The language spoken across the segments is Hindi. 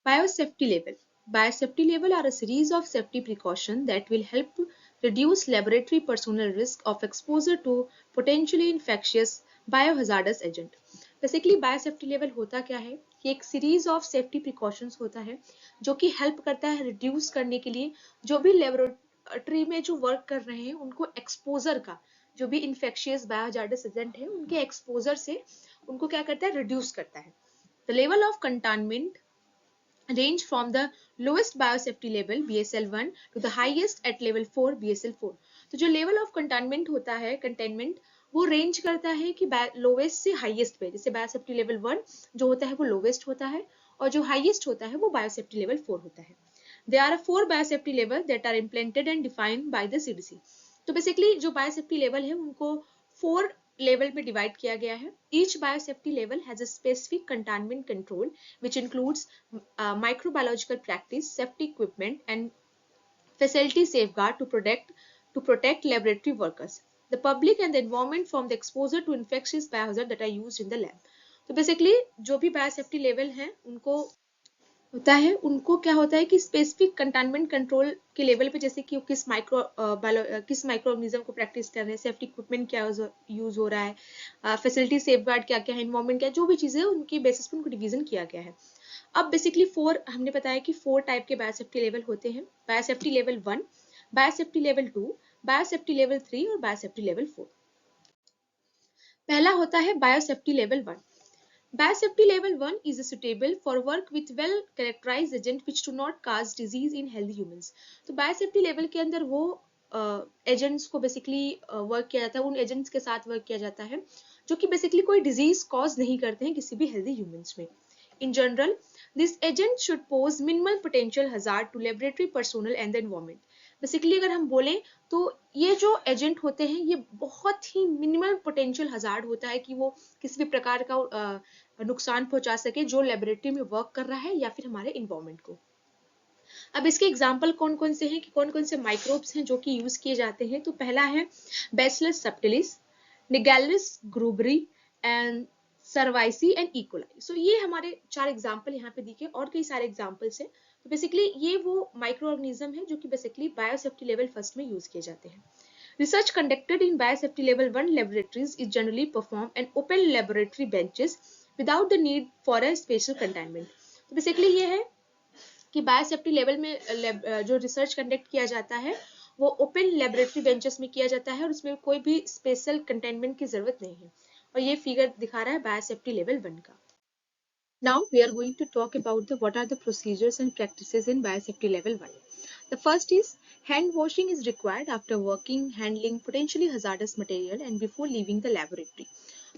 Biosafety level. Biosafety level are a series of safety precautions that will help reduce laboratory personnel risk of exposure to potentially infectious biohazardous agent. Basically biosafety level होता क्या है कि एक सीरीज ऑफ सेफ्टी प्रिकॉशंस होता है जो कि हेल्प करता है रिड्यूस करने के लिए जो भी लेबोरेटरी में जो वर्क कर रहे हैं उनको एक्सपोजर का, जो भी इन्फेक्शियस बायोहजार्डस एजेंट है उनके एक्सपोजर से उनको क्या करता है, रिड्यूस करता है. The level of contaminant range from the lowest biosafety level BSL1 to the highest at level 4 BSL4. तो जो level of containment होता है, containment वो रेंज करता है कि लोवेस्ट से हाईएस्ट पे. जैसे बायोसेफ्टी लेवल 1 जो होता है वो लोवेस्ट होता है और जो हाईएस्ट होता है वो बायोसेफ्टी लेवल 4 होता है. There are 4 biosafety levels that are implemented and defined by the CDC. तो बेसिकली जो बायोसेफ्टी लेवल है उनको 4 लेवल में डिवाइड किया गया है. Each biosafety level has a specific containment control which includes microbiological practice, safety equipment and facility safeguard to protect laboratory workers, the public and the environment from the exposure to infectious biohazards that are used in the lab. तो बेसिकली जो भी बायोसेफ्टी लेवल है उनको होता है, उनको क्या होता है कि स्पेसिफिक कंटेनमेंट कंट्रोल के लेवल पे, जैसे कि किस माइक्रो ऑर्गेनिज्म को प्रैक्टिस कर रहे हैं, सेफ्टी इक्विपमेंट क्या यूज हो रहा है, फैसिलिटी सेफगार्ड क्या क्या है, इन्वायरमेंट क्या, जो भी चीजें उनकी बेसिस पे उनको डिवीजन किया गया है. अब बेसिकली 4 हमने बताया कि 4 टाइप के बायोसेफ्टी लेवल होते हैं. Biosafety level 1, biosafety level 2, biosafety level 3 और बायोसेफ्टी लेवल 4. पहला होता है biosafety level 1. Biosafety level 1 is suitable for work with well-characterized agents which do not cause disease in healthy humans. तो biosafety level के अंदर वो एजेंट्स को बेसिकली वर्क किया जाता है, उन एजेंट्स के साथ वर्क किया जाता है जो कि बेसिकली कोई डिजीज कॉज नहीं करते हैं किसी भी हेल्दी ह्यूमंस में. In general, this agent should pose minimal potential hazard to laboratory personnel and the environment. Basically अगर हम बोलें तो ये जो एजेंट होते हैं ये बहुत ही मिनिमल पोटेंशियल हजार्ड होता है कि वो किसी भी प्रकार का नुकसान पहुंचा सके जो लेबोरेटरी में वर्क कर रहा है या फिर हमारे इन्वायरमेंट को. अब इसके एग्जाम्पल कौन कौन से हैं कि कौन कौन से माइक्रोब्स हैं जो कि यूज किए जाते हैं. तो पहला है Bacillus subtilis, Naegleria gruberi and cerevisiae and E coli. So ये हमारे 4 एग्जाम्पल यहाँ पे दिखे, और कई सारे एग्जाम्पल्स हैं. तो बेसिकली ये वो माइक्रो ऑर्गेनिज्म है जो कि बेसिकली बायोसेफ्टी लेवल फर्स्ट में यूज किए जाते हैं. Research conducted in biosafety level 1 laboratories is generally performed in open laboratory benches without the need for a special containment. तो बेसिकली ये है कि बायोसेफ्टी लेवल में जो रिसर्च कंडक्ट किया जाता है वो ओपन लेबोरेटरी बेंचेस में किया जाता है और उसमें कोई भी स्पेशल कंटेनमेंट की जरूरत नहीं है. और ये फिगर दिखा रहा है बायोसेफ्टी लेवल 1 का. Now we are going to talk about what are the procedures and practices in biosafety level 1. The first is hand washing is required after working, handling potentially hazardous material and before leaving the laboratory.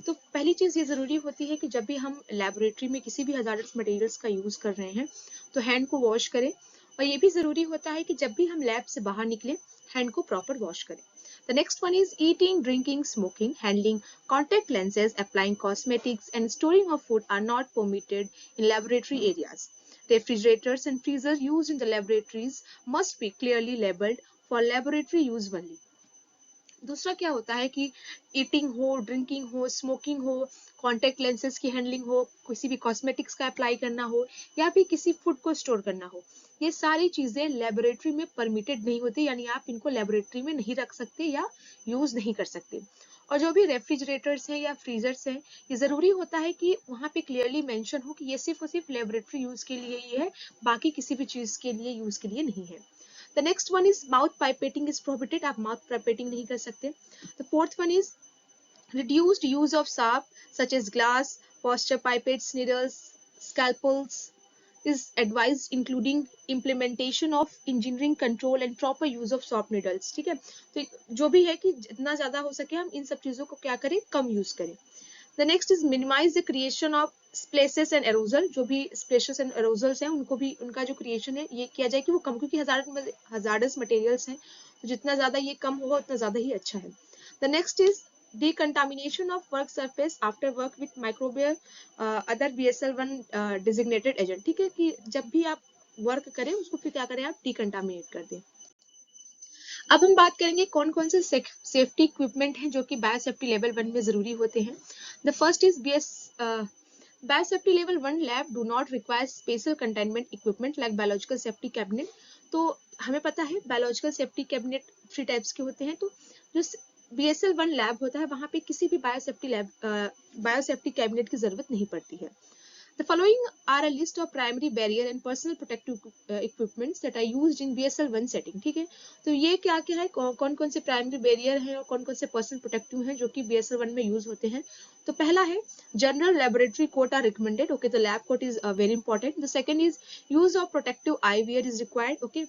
तो पहली चीज ये जरूरी होती है कि जब भी हम लेबोरेटरी में किसी भी हजारस मटेरियल्स का यूज कर रहे हैं तो हैंड को वॉश करें. और ये भी जरूरी होता है कि जब भी हम लैब से बाहर निकले हैंड को प्रॉपर वॉश करें. The next one is eating, drinking, smoking, handling contact lenses, applying cosmetics and storing of food are not permitted in laboratory areas. Refrigerators and freezers used in the laboratories must be clearly labeled for laboratory use only. दूसरा क्या होता है कि ईटिंग हो, ड्रिंकिंग हो, स्मोकिंग हो, कॉन्टेक्ट लेंसेज की हैंडलिंग हो, किसी भी कॉस्मेटिक्स का अप्लाई करना हो या फिर किसी फूड को स्टोर करना हो, ये सारी चीजें लेबोरेटरी में परमिटेड नहीं होती, यानी आप इनको लेबोरेटरी में नहीं रख सकते या यूज नहीं कर सकते. और जो भी रेफ्रिजरेटर्स हैं या फ्रीजर्स हैं, ये जरूरी होता है कि वहाँ पे क्लियरली मेंशन हो कि ये सिर्फ और सिर्फ लेबोरेटरी यूज के लिए ही है, बाकी किसी भी चीज के लिए यूज के लिए नहीं है. The next one is mouth pipetting is prohibited. आप mouth pipetting नहीं कर सकते. The fourth one is reduced use of sharp such as glass, posture pipettes, needles, scalpels is advised, including implementation of engineering control and proper use of sharp needles. ठीक है, तो जो भी है कि जितना ज्यादा हो सके हम इन सब चीजों को क्या करें, कम यूज करें. The next is minimize the creation of splashes and aerosol. जो भी splashes and aerosols हैं उनको भी उनका जो creation है ये किया जाए कि वो कम, क्योंकि hazardous materials हैं तो जितना ज्यादा ये कम होगा उतना ज्यादा ही अच्छा है. The next is decontamination of work surface after work with microbial other BSL1 designated agent. ठीक है कि जब भी आप वर्क करें उसको फिर क्या करें, आप decontaminate कर दें. अब हम बात करेंगे कौन कौन से सेफ्टी इक्विपमेंट हैं जो कि बायोसेफ्टी लेवल 1 में जरूरी होते हैं. The first is Biosafety level 1 lab do not require special containment equipment like biological safety cabinet. तो हमें पता है biological safety cabinet 3 टाइप्स के होते हैं, तो जो BSL 1 लैब होता है वहां पे किसी भी बायोसेफ्टी कैबिनेट की जरूरत नहीं पड़ती है. The following are a list of primary barrier and personal protective equipments that are used in BSL 1 setting. ठीक है, तो ये क्या क्या है, कौन कौन से प्राइमरी बैरियर हैं और कौन कौन से पर्सनल प्रोटेक्टिव हैं जो कि BSL 1 में यूज होते हैं. तो पहला है general laboratory coat are recommended. Okay, तो lab coat is very important. The second is use of protective eye wear is required. Okay,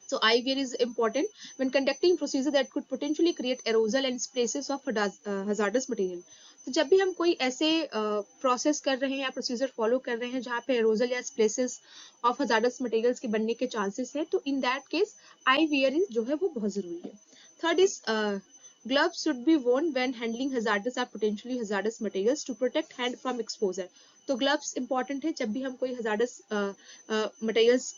so eye wear is important when conducting procedure that could potentially create aerosol and splashes of hazardous material. तो जब भी हम कोई ऐसे प्रोसेस कर रहे हैं या प्रोसीजर फॉलो कर रहे हैं जहाँ पे एरोजल या स्प्लेसेस ऑफ हजार्डस मटेरियल्स के बनने के चांसेस है, तो in that case I wear जो है वो बहुत जरूरी है. Third is gloves should be worn when handling hazardous or potentially hazardous materials to protect hand from exposure. तो gloves important है जब भी हम कोई hazardous materials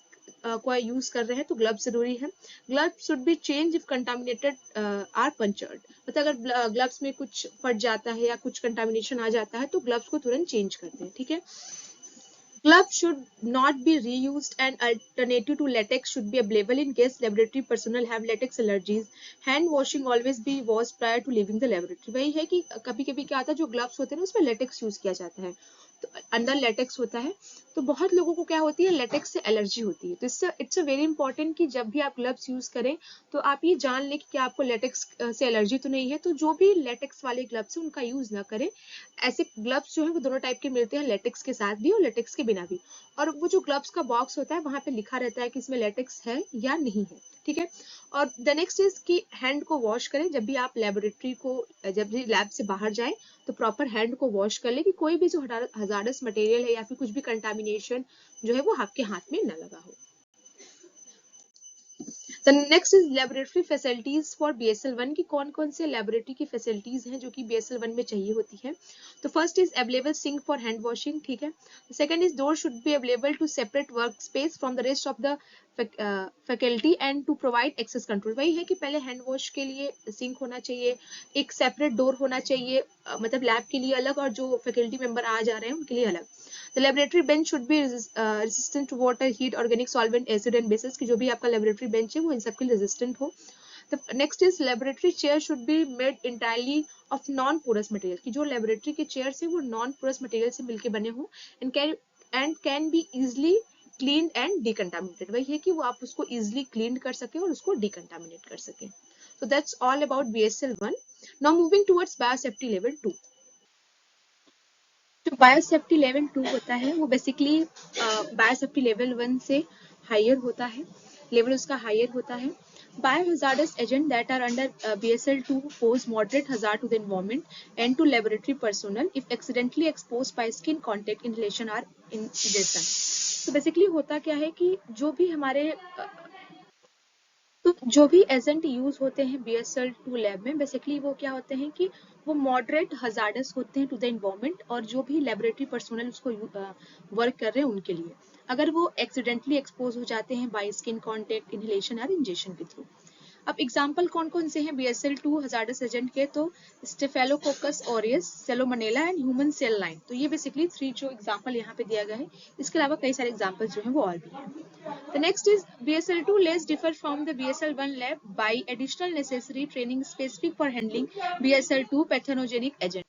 को यूज कर रहे हैं तो ग्लव्स जरूरी है. Gloves should be change if contaminated or punctured. मतलब अगर ग्लव्स में कुछ फट जाता है या कुछ कंटामिनेशन आ जाता है तो ग्लव्स को तुरंत चेंज करते हैं. ठीक है. Gloves should not be reused and alternative to latex should be available in case laboratory personnel have latex allergies. Hand washing always be washed prior to leaving the laboratory. वही है कि कभी कभी क्या आता है जो ग्लव्स होते हैं ना उसमें लेटेक्स यूज किया जाता है, तो अंदर लेटेक्स होता है, तो बहुत लोगों को क्या होती है लेटेक्स से एलर्जी होती है. तो इससे इट्स वेरी इंपॉर्टेंट कि जब भी आप ग्लव्स यूज करें तो आप ये जान लें कि क्या आपको लेटेक्स से एलर्जी तो नहीं है. तो जो भी लेटेक्स वाले ग्लव्स हैं उनका यूज ना करें. ऐसे ग्लव्स जो है वो दोनों टाइप के मिलते हैं, लेटेक्स के साथ भी और लेटेक्स के बिना भी. और वो जो ग्लव्स का बॉक्स होता है वहां पे लिखा रहता है कि इसमें लेटेक्स है या नहीं है. ठीक है. और द नेक्स्ट इज कि हैंड को वॉश करें जब भी आप लेबोरेटरी को, जब भी लैब से बाहर जाएं तो प्रॉपर हैंड को वॉश कर ले कि कोई भी जो हजार्डस मटेरियल है या फिर कुछ भी कंटामिनेशन जो है वो आपके हाथ में न लगा हो. The next is laboratory facilities for BSL 1 की कौन कौन से laboratory की facilities हैं जो कि BSL 1 में चाहिए होती है. तो first is available sink for hand washing. ठीक है. Second is door should be available to separate workspace from the rest of the faculty and to provide access control. वही है कि पहले हैंड वॉश के लिए सिंक होना चाहिए, एक सेपरेट डोर होना चाहिए, मतलब लैब के लिए अलग और जो फैकल्टी मेंबर आ जा रहे हैं उनके लिए अलग. The laboratory bench should be resistant to water, heat, organic solvent, acid and bases. कि जो भी आपका laboratory bench है वो इन सब के resistant हो. The next is laboratory chair should be made entirely of non-porous material. कि जो laboratory के chairs है वो non-porous material से मिलके बने हो and can be easily cleaned and decontaminated. वही है कि वो आप उसको easily clean कर सके और उसको decontaminate कर सके. So that's all about BSL 1. Now moving towards biosafety level 2. जो बायोसेफ्टी लेवल 2 होता है वो बेसिकली बायोसेफ्टी लेवल 1 से हायर होता है, लेवल उसका हायर होता है. Biohazardous agent that are under BSL 2 pose moderate hazard to the environment and to laboratory personnel if accidentally exposed by skin contact, inhalation or ingestion. तो बेसिकली होता क्या है कि जो भी हमारे तो जो भी एजेंट यूज होते हैं BSL 2 लैब में बेसिकली वो क्या होते हैं कि वो मॉडरेट हजार्डस होते हैं टू द एनवायरनमेंट और जो भी लेबोरेटरी पर्सनल उसको वर्क कर रहे हैं उनके लिए, अगर वो एक्सीडेंटली एक्सपोज हो जाते हैं बाय स्किन कांटेक्ट, इनहेलेशन और इंजेक्शन के थ्रू. अब एग्जांपल कौन कौन से हैं BSL 2 हजार्डस एजेंट के, तो Staphylococcus aureus, Salmonella and human cell line. तो ये बेसिकली 3 जो एग्जांपल यहाँ पे दिया गया है. इसके अलावा कई सारे एग्जांपल्स जो हैं वो और भी हैं. The next is BSL 2 labs differ from the BSL 1 lab by additional necessary training specific for handling BSL 2 pathogenic agent.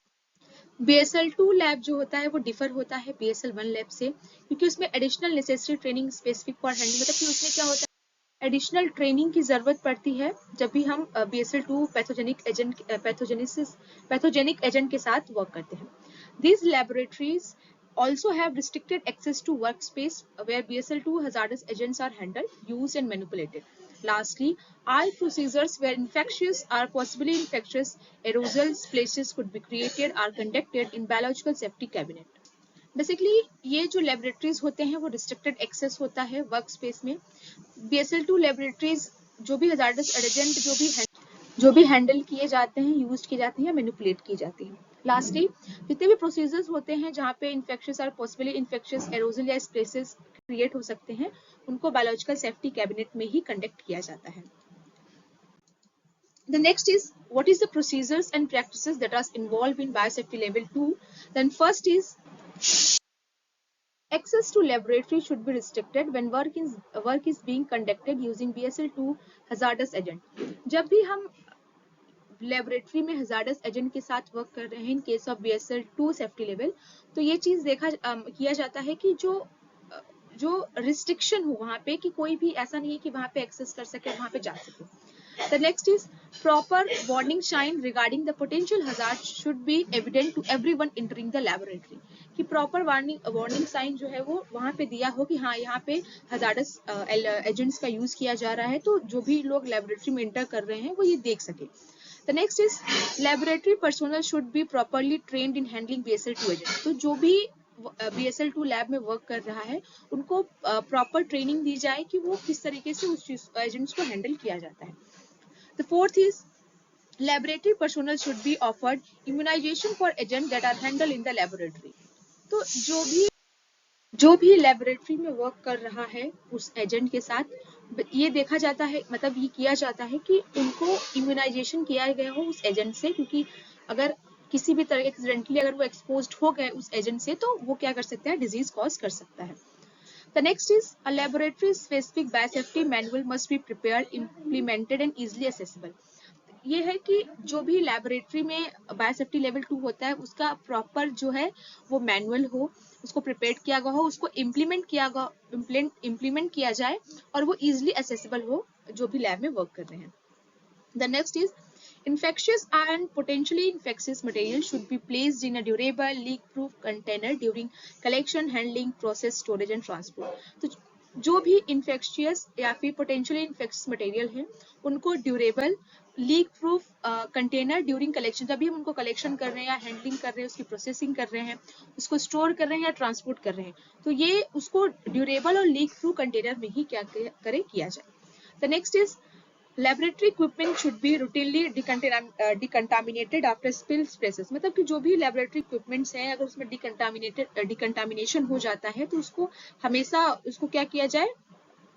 BSL 2 lab जो होता है वो डिफर होता है BSL 1 लैब से क्योंकि उसमें additional necessary training specific for handling, मतलब कि उसमें क्या होता है एडिशनल ट्रेनिंग की जरूरत पड़ती है जब भी हम BSL 2 पैथोजेनिक एजेंट के साथ वर्क करते हैं. These laboratories also have restricted access to workspace where BSL 2 hazardous agents are handled, used and manipulated. Lastly, all procedures where infectious or possibly infectious aerosol splashes could be created are conducted in biological safety cabinet. Basically ये जो लेबोरेटरीज होते हैं वो रिस्ट्रिक्टेड एक्सेस होता है वर्क स्पेस में. BSL 2 लेबोरेटरीज जो भी हजार्डस एजेंट जो भी हैंडल किए जाते हैं, यूज किए जाते हैं, मैनिपुलेट की जाती हैं. लास्टली जितने भी प्रोसीजर्स होते हैं जहाँ पे इन्फेक्शियस और पॉसिबली इन्फेक्शियस एरोजल या स्प्लेसेस क्रिएट हो सकते हैं उनको बायोलॉजिकल सेफ्टी कैबिनेट में ही कंडक्ट किया जाता है. The next is what is the procedures and practices that are involved in biosafety level 2. Then first is Access to laboratory should be restricted when work is being conducted using BSL-2 hazardous agent. जब भी हम लेबोरेटरी में हजार्डस एजेंट के साथ वर्क कर रहे हैं in case of BSL-2 safety level, तो ये चीज किया जाता है कि जो रिस्ट्रिक्शन हो वहां पे कि कोई भी ऐसा नहीं है कि वहां पे एक्सेस कर सके, वहां पे जा सके. The next is proper warning sign regarding the potential hazard should be evident to everyone entering the laboratory. कि proper warning sign जो है वो वहाँ पे दिया हो कि हाँ यहाँ पे hazardous agents का use किया जा रहा है, तो जो भी लोग laboratory में enter कर रहे हैं वो ये देख सके. The next is laboratory personnel should be properly trained in handling BSL-2 agent. तो जो भी BSL-2 लैब में वर्क कर रहा है उनको प्रॉपर ट्रेनिंग दी जाए कि वो किस तरीके से उस एजेंट्स को हैंडल किया जाता है. The fourth is laboratory personnel should be offered immunization for agents that are handled in the laboratory. तो जो भी लेबोरेटरी में वर्क कर रहा है उस एजेंट के साथ ये देखा जाता है, मतलब ये किया जाता है कि उनको इम्यूनाइजेशन किया गया हो उस एजेंट से, क्योंकि अगर किसी भी तरह एक्सीडेंटली अगर वो एक्सपोज्ड हो गए उस एजेंट से तो वो क्या कर सकता है, डिजीज कॉज कर सकता है. The next is a laboratory specific biosafety manual must be prepared, implemented and easily accessible. ये है कि जो भी लेबोरेटरी में बायोसेफ्टी लेवल 2 होता है उसका प्रॉपर जो है वो मैनुअल हो, उसको प्रिपेयर किया गया हो, उसको इम्प्लीमेंट किया जाए और वो इजीली एक्सेसिबल हो जो भी लैब में वर्क कर रहे हैं. The next is infectious and potentially infectious material should be placed in a durable leak-proof container during collection, handling, process, storage and transport. तो जो भी infectious या फिर potentially infectious material है उनको durable leak proof container during collection, जब भी हम उनको कलेक्शन कर रहे हैं या हैंडलिंग कर रहे हैं, उसकी प्रोसेसिंग कर रहे हैं, उसको स्टोर कर रहे हैं या ट्रांसपोर्ट कर रहे हैं, तो ये उसको ड्यूरेबल और लीक प्रूफ कंटेनर में ही क्या करें किया जाए. The next is laboratory equipment should be routinely decontaminated after spill process. मतलब कि जो भी laboratory equipments हैं अगर उसमें decontamination हो जाता है तो उसको हमेशा उसको क्या किया जाए,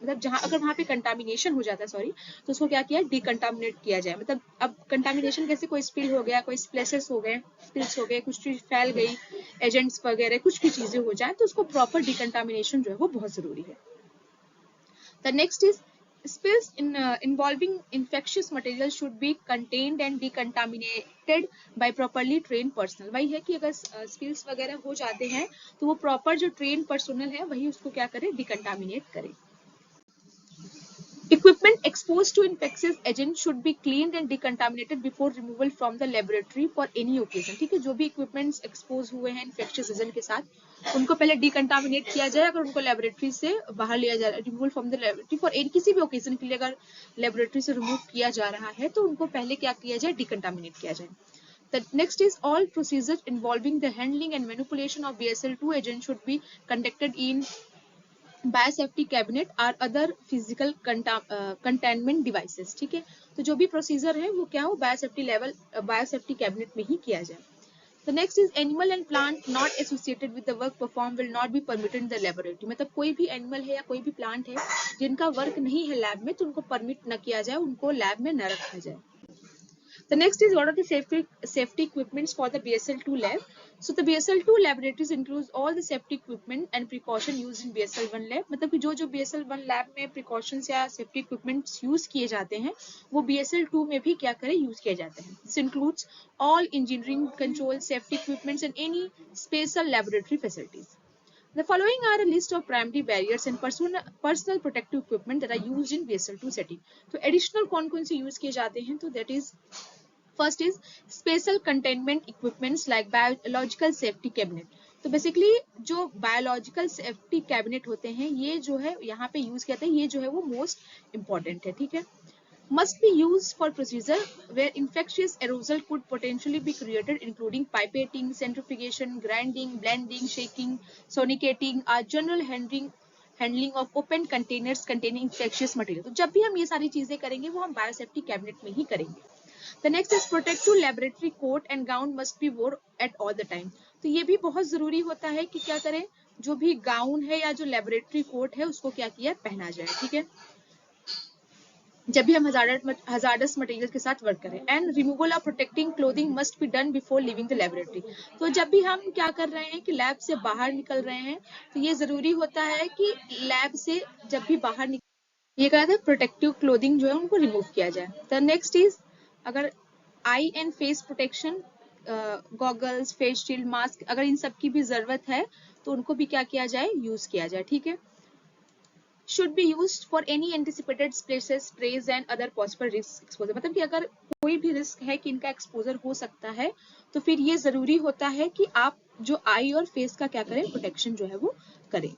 मतलब जहां अगर वहां पे कंटामिनेशन हो जाता है तो उसको क्या किया, डिकंटामिनेट किया जाए. मतलब अब कंटामिनेशन कैसे, कोई स्पिल हो गया, कोई स्प्लेसेस हो गए, स्पिल्स हो गए, कुछ चीज फैल गई, एजेंट्स वगैरह कुछ भी चीजें हो जाए तो उसको प्रॉपर डिकंटामिनेशन जो है वो बहुत जरूरी है. The next is spills involving infectious material should be contained and decontaminated by properly trained personnel. वही है कि अगर spills वगैरह हो जाते हैं तो वो प्रॉपर जो ट्रेन पर्सनल है वही उसको क्या करे, डिकंटामिनेट करे. Equipment exposed to infectious agent should be cleaned and decontaminated before removal from the laboratory for any occasion. ठीक है, जो भी equipments expose हुए हैं infectious agent के साथ उनको पहले decontaminate किया जाए, अगर उनको laboratory से बाहर लिया जा रहा है, removal from the laboratory for any किसी भी occasion के लिए अगर laboratory से remove किया जा रहा है तो उनको पहले क्या किया जाए, decontaminate किया जाए. The next is all procedures involving the handling and manipulation of BSL-2 agent should be conducted in biosafety cabinet और अदर फिजिकल कंटेनमेंट डिवाइसेस. ठीक है, तो जो भी प्रोसीजर है वो क्या हो, बायोसेफ्टी कैबिनेट में ही किया जाए. The next is animal and plant not associated with the work performed will not be permitted in the laboratory. मतलब कोई भी एनिमल है या कोई भी प्लांट है जिनका वर्क नहीं है लैब में तो उनको परमिट न किया जाए, उनको लैब में न रखा जाए. The next is what are the safety equipments for the BSL-2 lab. So the BSL-2 laboratories includes all the safety equipment and precaution used in BSL-1 lab. मतलब कि जो BSL-1 lab में precautions या safety equipments use किए जाते हैं वो BSL-2 में भी क्या करें, use किए जाते हैं. This includes all engineering control safety equipments and any special laboratory facilities. The following are a list of primary barriers and personal protective equipment that are used in BSL-2 setting. तो additional कौन-कौन से use किए जाते हैं, तो that is First is special containment equipments like biological safety cabinet. तो बेसिकली जो बायोलॉजिकल सेफ्टी कैबिनेट होते हैं ये जो है यहाँ पे यूज किया जाता है, ये जो है वो मोस्ट इम्पॉर्टेंट है. ठीक है, must be used for procedure where infectious aerosol could potentially be created including pipetting, centrifugation, grinding, blending, shaking, sonicating or general handling of open containers containing infectious material. तो जब भी हम ये सारी चीजें करेंगे वो हम बायोसेफ्टी कैबिनेट में ही करेंगे. The next is protective laboratory coat and gown must be worn at all the time. तो ये भी बहुत जरूरी होता है कि क्या करें, जो भी गाउन है या जो लेबोरेटरी कोट है उसको क्या किया, पहना जाए. ठीक है, जब भी हम हजार्डस मटेरियल के साथ वर्क करें। And removal of protecting clothing must be done before living the laboratory. तो जब भी हम क्या कर रहे हैं कि लैब से बाहर निकल रहे हैं, तो ये जरूरी होता है कि लैब से जब भी बाहर ये कहा था प्रोटेक्टिव क्लोथिंग जो है उनको रिमूव किया जाए। द नेक्स्ट इज, अगर eye and face protection, goggles, face shield, mask, अगर इन सब की भी जरूरत है तो उनको भी क्या किया जाए, यूज किया जाए। ठीक है, should be used for any anticipated places, sprays and other possible risk exposure। मतलब कि अगर कोई भी रिस्क है कि इनका एक्सपोजर हो सकता है, तो फिर ये जरूरी होता है कि आप जो आई और फेस का क्या करें, प्रोटेक्शन जो है वो करें।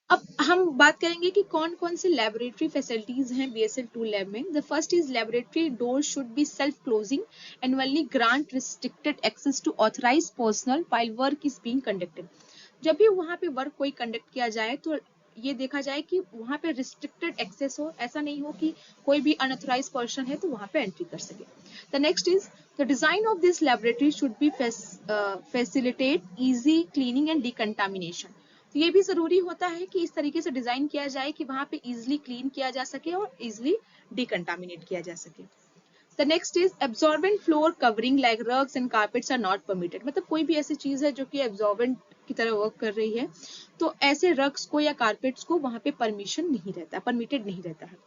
अब हम बात करेंगे कि कौन कौन से लेबोरेटरी फैसिलिटीज हैं BSL2 लैब में। The first is laboratory door should be self closing and only grant restricted access to authorized personnel while work is being conducted. जब भी वहां पे वर्क कोई कंडक्ट किया जाए तो ये देखा जाए कि वहां पे रिस्ट्रिक्टेड एक्सेस हो, ऐसा नहीं हो कि कोई भी अनऑथराइज्ड पर्सन है तो वहां पे एंट्री कर सके। The next is, the design of this laboratory should be facilitate easy cleaning and decontamination. तो ये भी जरूरी होता है कि इस तरीके से डिजाइन किया जाए कि वहां पे इजिली क्लीन किया जा सके और इजिली डिकंटामिनेट किया जा सके। The next is, absorbent floor covering like rugs and carpets are not permitted. मतलब कोई भी ऐसी चीज है जो कि एब्जॉर्बेंट की तरह वर्क कर रही है, तो ऐसे रग्स को या कारपेट्स को वहां पे परमिशन नहीं रहता, परमिटेड नहीं रहता है।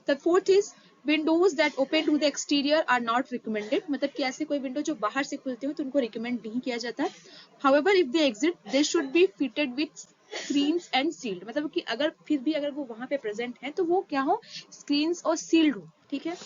The fourth is, windows that open to the exterior are not recommended. मतलब कि ऐसे कोई विंडो जो बाहर से खुलते हो तो उनको रिकमेंड नहीं किया जाता। However if they exist they should be fitted with screens and sealed. मतलब कि अगर फिर भी अगर वो वहां पे प्रेजेंट है तो वो क्या हो, स्क्रीन्स और सील्ड हो। ठीक है,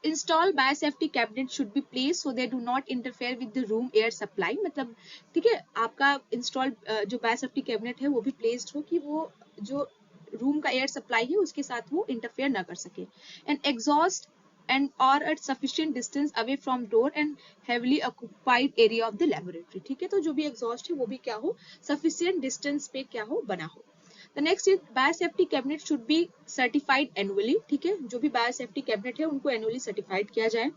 install biosafety cabinet should be place so they do not interfere with the room air supply. मतलब ठीक है, आपका इंस्टॉल जो बायोसेफ्टी कैबिनेट है वो भी प्लेस्ड हो कि वो जो रूम का एयर सप्लाई है उसके साथ वो इंटरफेयर ना कर सके। And exhaust and or at sufficient distance away from door and heavily occupied area of the laboratory। ठीक है, तो जो भी एग्जॉस्ट है वो भी क्या हो, sufficient distance पे क्या हो, बना हो। The next is, biosafety cabinet should be certified annually. ठीक है, जो भी बायोसेफ्टी कैबिनेट है उनको एनुअली सर्टिफाइड किया जाए।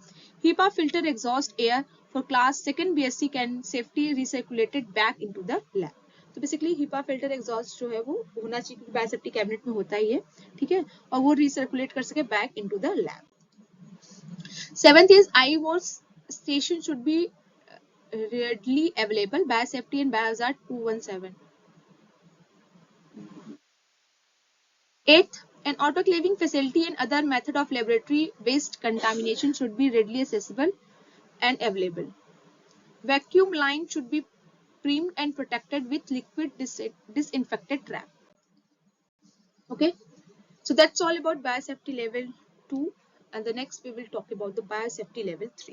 HEPA filter exhaust air for class second BSc can safety recirculated back into the lab. तो बेसिकली HEPA फिल्टर एग्जॉस्ट जो है वो होना चाहिए क्योंकि बायोसेफ्टी कैबिनेट में होता ही है। ठीक है, और वो रिसर्कुलेट कर सके back into the lab. Seventh is, IVOS station should be readily available. Biosafety and Biohazard 217। Eighth, an autoclaving facility and other method of laboratory waste contamination should be readily accessible and available. Vacuum line should be primed and protected with liquid disinfected trap. Okay, so that's all about biosafety level 2, and the next we will talk about the biosafety level 3.